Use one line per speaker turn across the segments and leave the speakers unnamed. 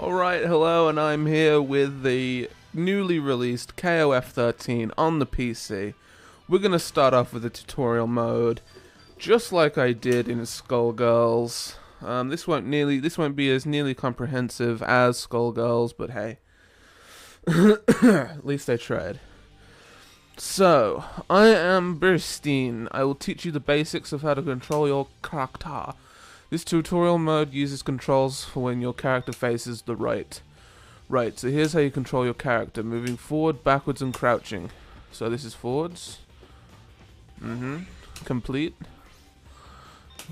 Alright, hello, and I'm here with the newly released KOF 13 on the PC. We're gonna start off with the tutorial mode, just like I did in Skullgirls. This won't be as nearly comprehensive as Skullgirls, but hey. At least I tried. So, I am Burstein. I will teach you the basics of how to control your character. This tutorial mode uses controls for when your character faces the right. Right, so here's how you control your character. Moving forward, backwards, and crouching. So this is forwards. Complete.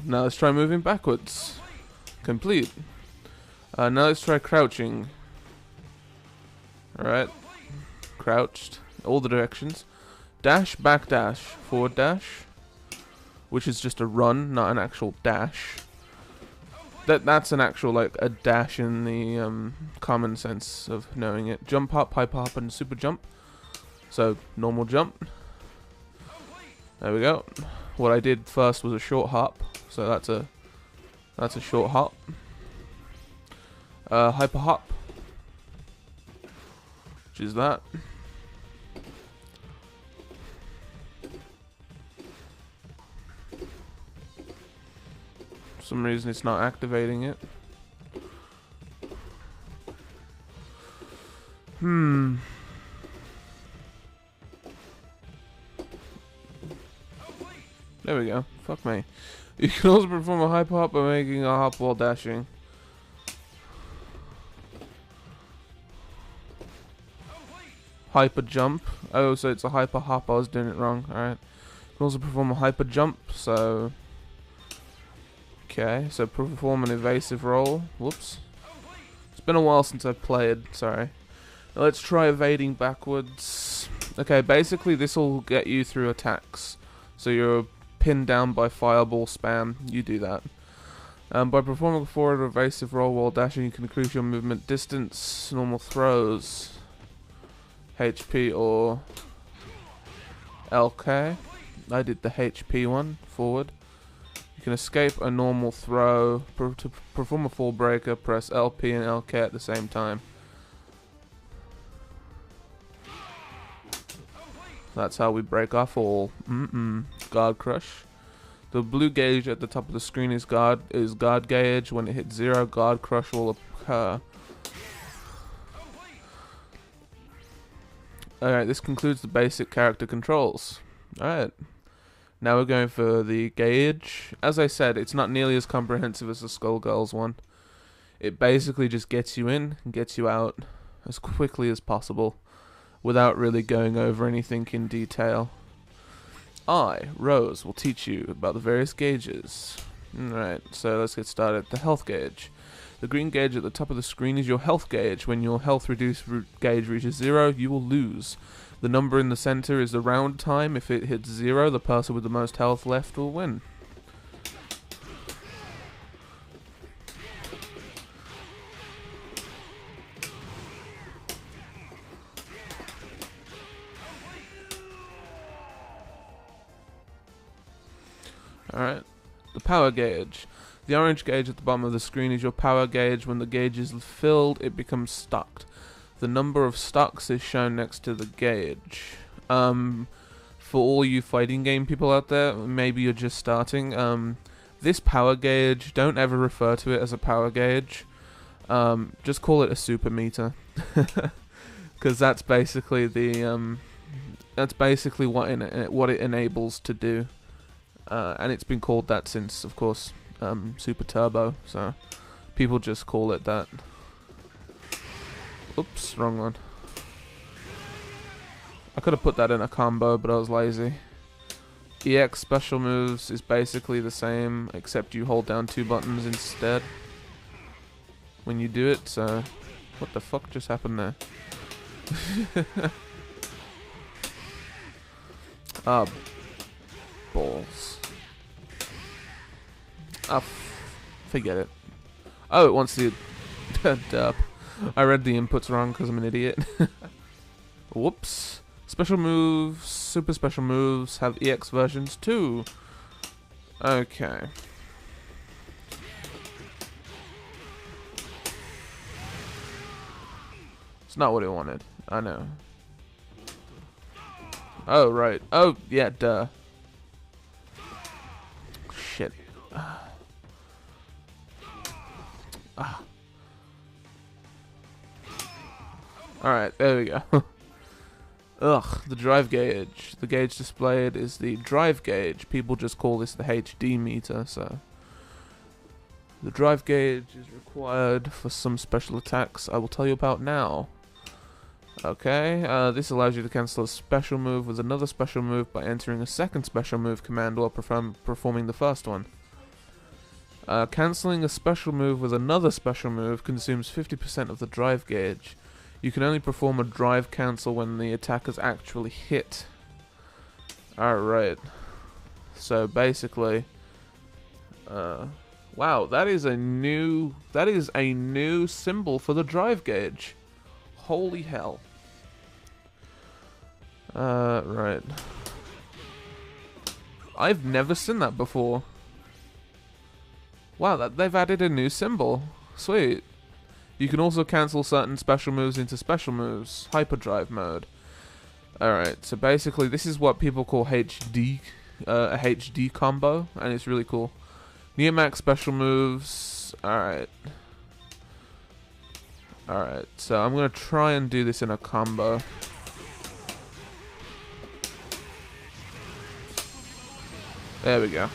Now let's try moving backwards. Complete. Now let's try crouching. Alright. Crouched. All the directions. Dash, back dash. Forward dash. Which is just a run, not an actual dash. That's an actual, like, a dash in the common sense of knowing it. Jump hop, hyper hop, and super jump. So, normal jump. There we go. What I did first was a short hop. So that's a short hop. Hyper hop. Which is that. For some reason it's not activating it. There we go. Fuck me. You can also perform a hyper hop by making a hop while dashing. Hyper jump. Oh, so it's a hyper hop. I was doing it wrong. Alright. You can also perform a hyper jump, so... Okay, so perform an evasive roll. Whoops. It's been a while since I've played, sorry. Now let's try evading backwards. Okay, basically this will get you through attacks. So you're pinned down by fireball spam, you do that. By performing a forward or evasive roll while dashing, you can increase your movement distance, normal throws, HP or LK. I did the HP one, forward. You can escape a normal throw. To perform a fall breaker, press LP and LK at the same time. That's how we break our fall. Guard crush. The blue gauge at the top of the screen is guard gauge. When it hits 0, guard crush will occur. Alright, this concludes the basic character controls. Alright. Now we're going for the gauge. As I said, it's not nearly as comprehensive as the Skullgirls one. It basically just gets you in and gets you out as quickly as possible without really going over anything in detail. I, Rose, will teach you about the various gauges. Alright, so let's get started. The health gauge. The green gauge at the top of the screen is your health gauge. When your health reduced gauge reaches 0, you will lose. The number in the center is the round time. If it hits 0, the person with the most health left will win. Alright, the power gauge. The orange gauge at the bottom of the screen is your power gauge. When the gauge is filled, it becomes stuck. The number of stocks is shown next to the gauge. For all you fighting game people out there, maybe you're just starting. This power gauge, don't ever refer to it as a power gauge. Just call it a super meter, because that's basically the what it enables to do, and it's been called that since, of course, Super Turbo. So people just call it that. Oops, wrong one. I could have put that in a combo, but I was lazy. EX special moves is basically the same, except you hold down 2 buttons instead when you do it, so... What the fuck just happened there? Ah, balls. Ah, forget it. Oh, it wants to... Derp. I read the inputs wrong because I'm an idiot. Whoops. Special moves, super special moves have EX versions too. Okay. It's not what it wanted. I know. Oh, right. Oh, yeah, duh. Shit. Alright, there we go. Ugh, the drive gauge. The gauge displayed is the drive gauge. People just call this the HD meter, so... The drive gauge is required for some special attacks I will tell you about now. Okay, this allows you to cancel a special move with another special move by entering a second special move command while performing the first one. Cancelling a special move with another special move consumes 50% of the drive gauge. You can only perform a drive cancel when the attack is actually hit. Alright. So basically... wow, that is a new symbol for the drive gauge. Holy hell. Right. I've never seen that before. Wow, they've added a new symbol. Sweet. You can also cancel certain special moves into special moves. Hyperdrive mode. Alright, so basically this is what people call HD, a HD combo, and it's really cool. Neomax special moves. Alright. Alright, so I'm going to try and do this in a combo. There we go.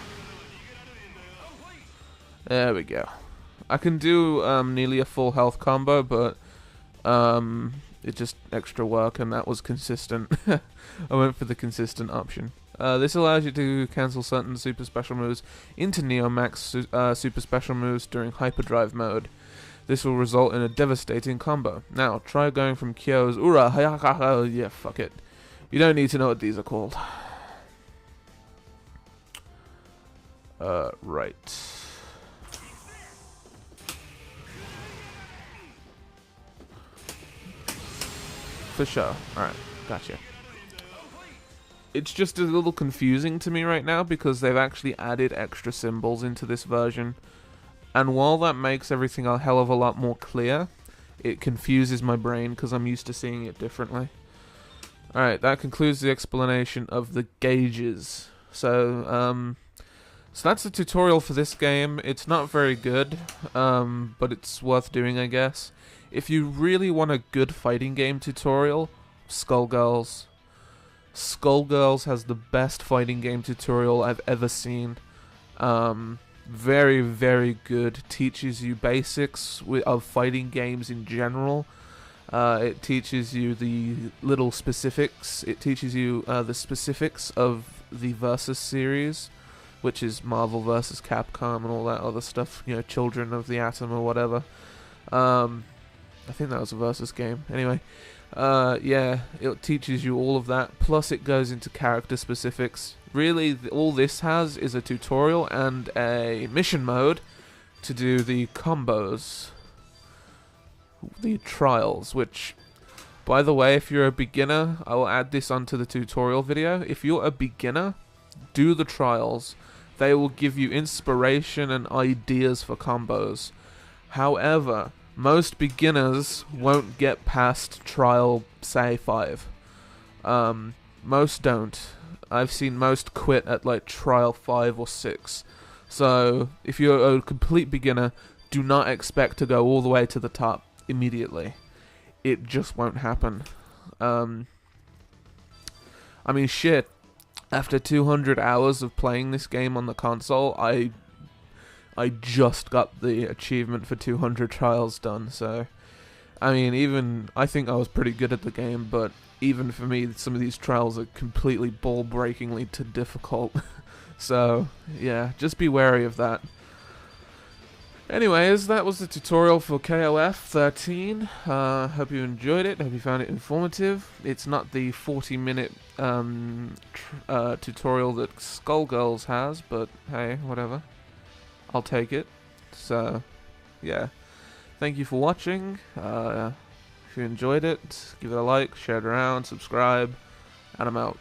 There we go. I can do nearly a full health combo, but it's just extra work, and that was consistent. I went for the consistent option. This allows you to cancel certain super special moves into Neomax super special moves during hyperdrive mode. This will result in a devastating combo. Now, try going from Kyo's Ura Hayakaha. Yeah, fuck it. You don't need to know what these are called. Right. For sure. Alright, gotcha. It's just a little confusing to me right now because they've actually added extra symbols into this version. And while that makes everything a hell of a lot more clear, it confuses my brain because I'm used to seeing it differently. Alright, that concludes the explanation of the gauges. So that's the tutorial for this game. It's not very good, but it's worth doing, I guess. If you really want a good fighting game tutorial, Skullgirls. Skullgirls has the best fighting game tutorial I've ever seen. Very, very good. Teaches you basics of fighting games in general. It teaches you the little specifics. It teaches you the specifics of the Versus series, which is Marvel vs. Capcom and all that other stuff. You know, Children of the Atom or whatever. I think that was a Versus game. Anyway, yeah, it teaches you all of that. Plus, it goes into character specifics. Really, all this has is a tutorial and a mission mode to do the combos, the trials, which, by the way, if you're a beginner, I will add this onto the tutorial video. If you're a beginner, do the trials. They will give you inspiration and ideas for combos. However, most beginners won't get past trial, say, 5. Most don't. I've seen most quit at like trial 5 or 6. So if you're a complete beginner, do not expect to go all the way to the top immediately. It just won't happen. I mean, shit. After 200 hours of playing this game on the console, I just got the achievement for 200 trials done. So, I mean, I think I was pretty good at the game, but even for me, some of these trials are completely ball-breakingly too difficult. So, yeah, just be wary of that. Anyways, that was the tutorial for KOF 13. Hope you enjoyed it. Hope you found it informative. It's not the 40-minute tutorial that Skullgirls has, but hey, whatever. I'll take it. So, yeah. Thank you for watching. If you enjoyed it, give it a like, share it around, subscribe, and I'm out.